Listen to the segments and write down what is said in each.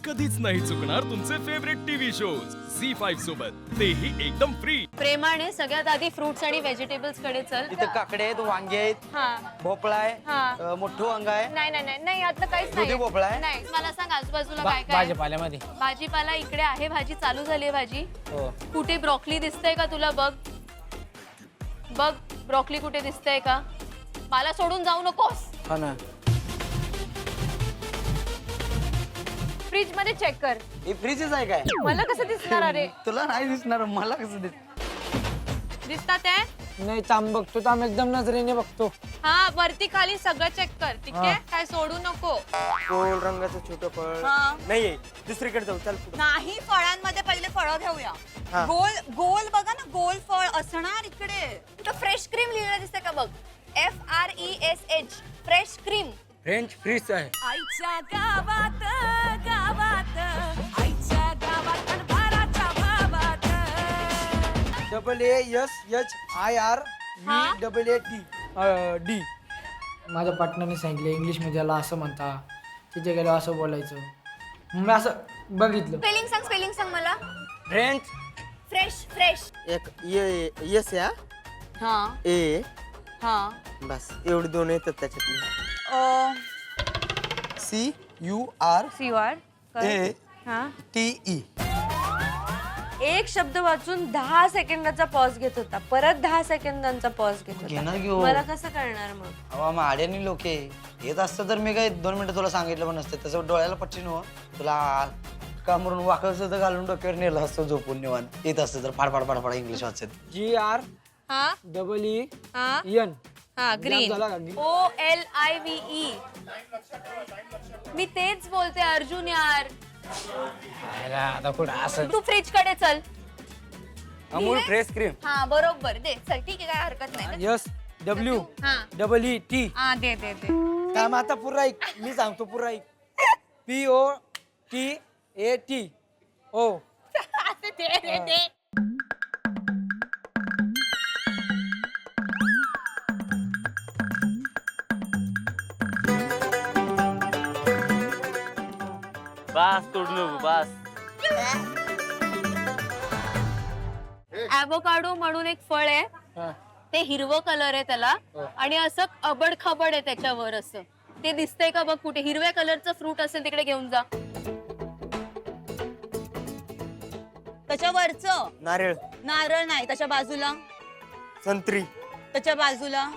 कधीच नाही चुकणार तुमचे फेवरेट टीव्ही शोज झी5 सोबत, तेही एकदम फ्री. प्रेमाने सगळ्यात आधी फ्रुट्स आणि व्हेजिटेबल्स कडे चल. इथे काकडे आहेत, वांगे आहेत, हा भोपळा हा. आहे, मोठं वांग आहे, नाही नाही नाही नाही आता काहीच दुधी नाही भोपळा आहे. नाही. मला सांग आजूबाजूला काय काय आहे? भाजीपाल्यामध्ये भाजीपाला इकडे आहे. भाजी चालू झाली आहे भाजी. हो. कुठे ब्रॉकली दिसतंय का तुला? बघ बघ ब्रॉकली कुठे दिसतंय का? मला सोडून जाऊ नकोस. हो ना. फ्रीज मध्ये चेक कर. ही फ्रीजच आहे काय? मला कसं दिसणार? अरे तुला नाही दिसणार, मला कसं दिसतात आहे. नाही थांब बघतो, थांब एकदम नजरेने बघतो. हा वरती खाली सगळं चेक कर. ठीक आहे काय सोडू नको. गोल रंगाचं छोटं फळ हा. नाहीये, दुसरीकडे जाऊ चल पुढं. नाही फळांमध्ये पहिले फळं घेऊया. हा. गोल गोल बघा ना, गोल फळ असणार इकडे. कुठं फ्रेश क्रीम लिहिलं दिसतंय का? बघ FRESH fresh cream. French fridge आहे. आईच्या गावात गावात आईच्या गावात भराच्या भावात. ASHIRVAAT माझ्या पार्टनरने सांगितलं इंग्लिशमध्ये याला असं म्हणता, तिथे गेलं असं बोलायचं. मी असं बघितलं. स्पेलिंग सांग मला. फ्रेंच फ्रेश एक यस या हा ए हा. बस एवढी दोन येतात त्याच्यातली. CURATE. एक शब्द वाचून 10 सेकंदाचा पॉज घेत होता, परत 10 सेकंदांचा पॉज घेत घेणार होता. घेऊ. मला कसं कळणार मग? अहो मग आड्यानी लोक येत असतं तर मी काय 2 मिनिटं तुला सांगितलं पण नसतं. तसं डोळ्याला पट्टी नव तुला कामरून वाकड सुद्धा घालून डोक्यावर नेलं असतं झोपून निवान. येत असतं तर फाडफाड फाडफाड इंग्लिश वाचत. GREEN. हा ग्रीन. झाला का green? OLIVE. मी तेच बोलते अर्जुन यार. आता कुठं असं तू फ्रीज कडे चल. Amul fresh cream. हा बरोबर दे चल. ठीक आहे काय हरकत नाही. हा SWEET. हा दे दे दे. काम आता पुरा ऐक, मी सांगतो पुरा ऐक. POTAT. ओ दे दे दे. बस तोडलो बस. ॲव्होकाडो म्हणून एक फळ आहे. हा. ते हिरवं कलर आहे त्याला आणि असं अबड खबड आहे त्याच्यावर असं. ते दिसतंय का बघ कुठे? हिरव्या कलरचं फ्रूट असेल तिकडे घेऊन जा. त्याच्यावरचं नारळ, नारळ नाही, त्याच्या बाजूला, संत्री, त्याच्या बाजूला.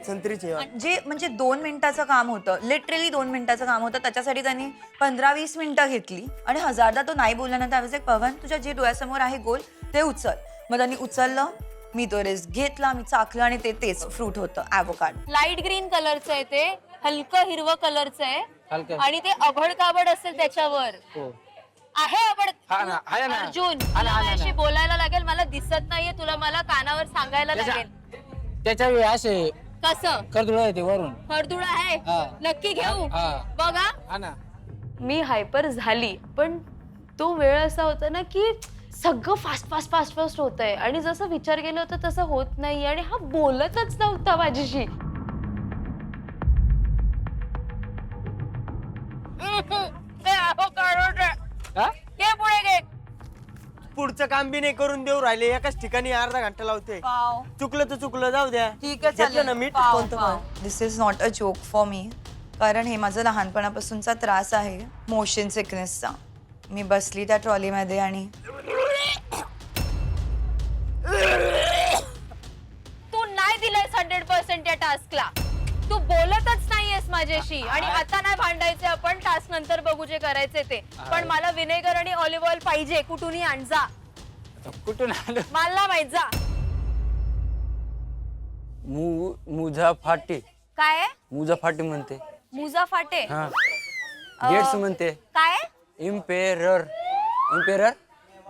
संत्रीचे जे म्हणजे 2 मिनिटाचं काम होतं, लिटरली 2 मिनिटाचं काम होतं, त्याच्यासाठी त्यांनी 15-20 मिनिटं घेतली. आणि हजारदा तो नाही बोलल्यानंतर आवाज एक, पवन तुझ्या जे डोळ्यासमोर आहे गोल ते उचल. मग त्यांनी उचललं, मी तो रेस घेतला, मी चाखलं आणि तेच फ्रूट होतं ॲव्होकाडो. लाईट ग्रीन कलरचं आहे ते, हलकं हिरवं कलरचं आहे हलकं. आणि ते अभड काबड असेल त्याच्यावर. हो. आहे अबड. हा ना, आहे ना. अर्जुन हा ना, तुला हा ना. माझ्याशी बोलायला लागेल. मला दिसत नाहीये तुला, मला कानावर सांगायला लागेल. त्याच्या वेळी असे कसं कर्दुळा येते वरून. खरदुळ आहे? हा. नक्की घेऊ. हा. बघा हा ना. मी हायपर झाली, पण तो वेळ असा होता ना की सगळं फास्ट फास्ट फास्ट फास्ट होतंय आणि जसं विचार केलं होतं तसं होत नाही. आणि हा बोलतच नव्हता माझ्याशी. हा? घे पुढे घे. पुढचं काम बी नाही करून देऊ राहिले, एकाच ठिकाणी अर्धा घंटा लावते. पाव. चुकलं तर चुकलं, जाऊ द्या. ठीक आहे घेतलं ना मीठ कोणतं पण. This is not a joke for me, कारण हे माझा लहानपणापासूनचा त्रास आहे मोशन सिकनेसचा. मी बसली त्या ट्रॉलीमध्ये आणि तू नाही दिलायस 100% या टास्कला. तू बोलतच नाहीयेस माझ्याशी. आणि आता नाही भांडायचे आपण, टास्क नंतर बघू जे करायचे ते. पण मला विनेगर आणि ऑलिव्ह ऑइल पाहिजे. कुठूनही आण जा. आता कुठून आलं? मला माहित जा. मुझा फाटे, काय आहे? मुझा फाटे म्हणते. मुजा फाटे. हा. डेट्स म्हणते. काय आहे? इम्पेरर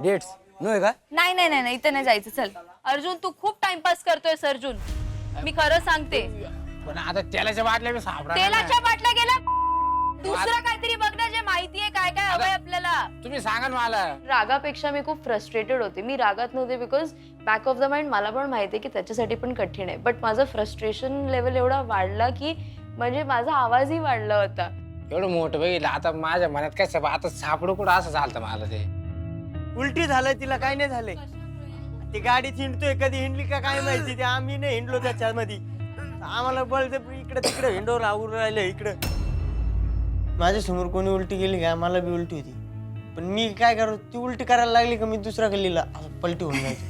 डेट्स नव्हे का? नाही नाही नाही नाही, इथे नाही जायचं. चल अर्जुन तू खूप टाइमपास करतोयस अर्जुन. मी खरं सांगते. पण आता तेलाच्या बाटल्या बी सापडा. तेलाच्या बाटल्या गेल्या. दुसरं काहीतरी बघ ना, जे माहितीये काय काय हवंय आपल्याला. तुम्ही सांगा ना मला. रागापेक्षा मी खूप फ्रस्ट्रेटेड होते. मी रागात नव्हते because back of the mind मला पण माहिती आहे की त्याच्यासाठी पण कठीण आहे. बट माझं फ्रस्ट्रेशन लेवल एवढा वाढला की म्हणजे माझा आवाजही वाढला होता. एवढं मोठं बघितलं आता माझ्या मनात कसं आता सापडू कुठं असं चालतं मला ते. उलटी झालं तिला काय नाही झालंय. ती गाडीत हिंडतोय कधी हिंडली का काय माहिती. ते आम्ही नाही हिंडलो त्याच्यामध्ये. आम्हाला बळजबरी इकडे तिकडे हिंडोर आवरून राहिलं इकडं. माझ्या समोर कोणी उलटी गेली का मला बी उलटी होती. पण मी काय करू ती उलटी करायला लागली का मी दुसऱ्या गल्लीला पलटी होऊन जायची.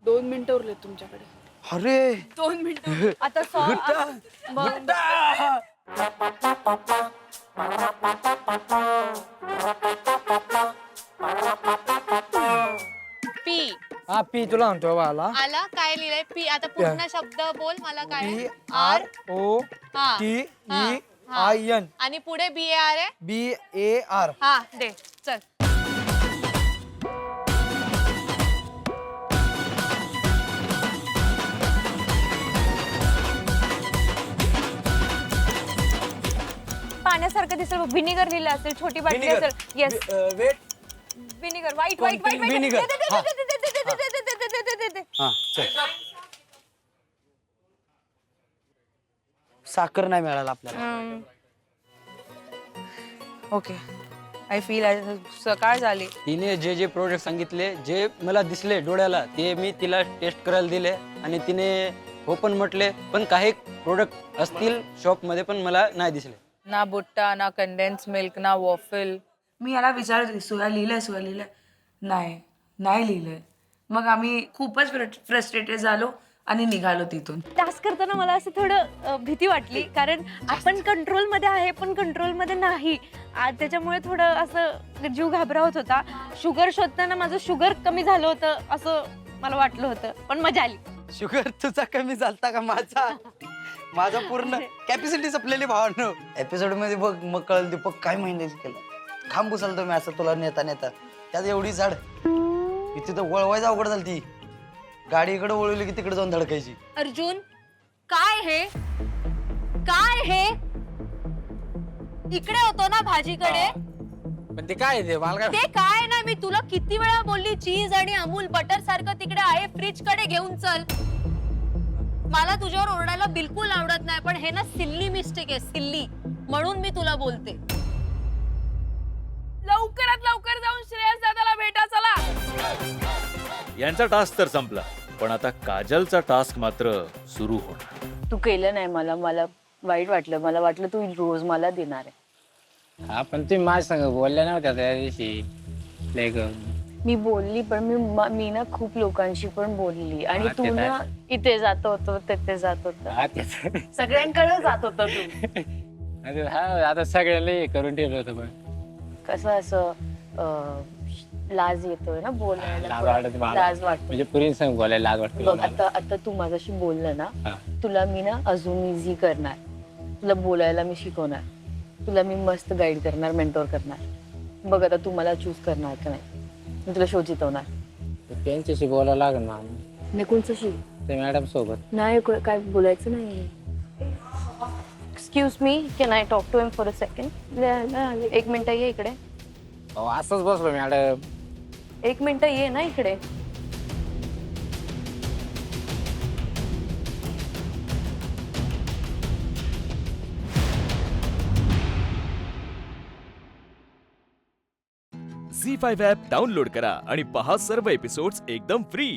2 मिनिटं उरले तुमच्याकडे. अरे 2 मिनिटं आता पी हा पी तुला म्हणतो बाला. आला काय लिहिलंय पी आता पूर्ण शब्द बोल मला काय पी आहे? आर ओ हा. टी हा. ई आय एन आणि पुढे बी ए आर आहे बी ए आर. हा दे चल पाण्यासारखं दिसेल व्हिनेगर लिहिलं असेल छोटी बाटली Vinegar. असेल. Yes wait vinegar white white white Vinegar. साखर नाही मिळाला आपल्याला. ओके आय फील सकाळ झाली. तिने जे जे प्रोडक्ट सांगितले जे मला दिसले डोळ्याला ते मी तिला टेस्ट करायला दिले आणि तिने हो पण म्हटले. पण काही प्रोडक्ट असतील शॉपमध्ये पण मला नाही दिसले. ना बुट्टा ना कंडेन्स मिल्क ना वॉफल. मी याला विचारत होती सोया लिहिलंय नाही लिहिलंय. मग आम्ही खूपच फ्रस्ट्रेटेड झालो आणि निघालो तिथून. टास्क करताना मला असं थोडं भीती वाटली कारण आपण कंट्रोलमध्ये आहे पण कंट्रोलमध्ये नाही. त्याच्यामुळे थोडं असं जीव घाबरावत होता. शुगर शोधताना माझं शुगर कमी झालं होतं असं मला वाटलं होतं पण मजा आली. शुगर तुझा कमी झालता का माझा पूर्ण कॅपॅसिटी संपलेली भावांनो. एपिसोड मध्ये बघ मग कळलं दीपक काय महिन्याची केलं. खांब उचलतो मी असं तुला नेता त्यात एवढी झाड तिथं वळवायचं अवघड झाली ती. गाडी इकडे वळवली की तिकडे जाऊन धडकायची. अर्जुन काय हे इकडे होतो ना भाजीकडे. पण ते काय ते मला काय ते काय ना मी तुला किती वेळा बोलली चीज आणि अमूल बटर सारखं तिकडे आहे फ्रीज कडे घेऊन चल. मला तुझ्यावर ओरडायला बिलकुल आवडत नाही पण हे ना सिल्ली मिस्टेक आहे सिल्ली म्हणून मी तुला बोलते. लवकरात लवकर जाऊन श्रेयस दादाला भेटा चला. यांचा टास्क तर संपला पण आता काजलचा टास्क मात्र सुरू होणार. तू केलं नाही मला वाईट वाटलं. मला वाटलं तू रोज मला देणार आहे. हा पण तुम्ही माझ्या संग बोलल्या नव्हत्या त्या दिवशी. मी बोलली पण मी ना खूप लोकांशी पण बोलली आणि हा, तू ते तर ना इथे जात होतो तिथे जात होतो हा तेच. सगळ्यांकडे जात होता तू. हा आता सगळ्याला हे करून ठेवलं होतं पण कसं असं लाज येतोय ना बोलायला. लाज वाटते मला. लाज वाटते. म्हणजे पुरी संग बोलायला लाज वाटते बघ मला. आता तू माझ्याशी बोललं ना हा. तुला मी ना अजून इझी करणार. तुला बोलायला मी शिकवणार. तुला मी मस्त गाईड करणार मेंटोर करणार. बघ आता तू मला चूज करणार का नाही. मी तुला शो जितवणार. त्यांच्याशी बोलायला लागेल ना. मी कोणचं ते मॅडम सोबत नाही काय बोलायचं नाही. Excuse me can I talk to him for a second. 1 minute ये इकडे. असंच बसलो मॅडम. 1 मिनिट ये ना इकडे. झी5 ॲप डाउनलोड करा आणि पहा सर्व एपिसोड्स एकदम फ्री.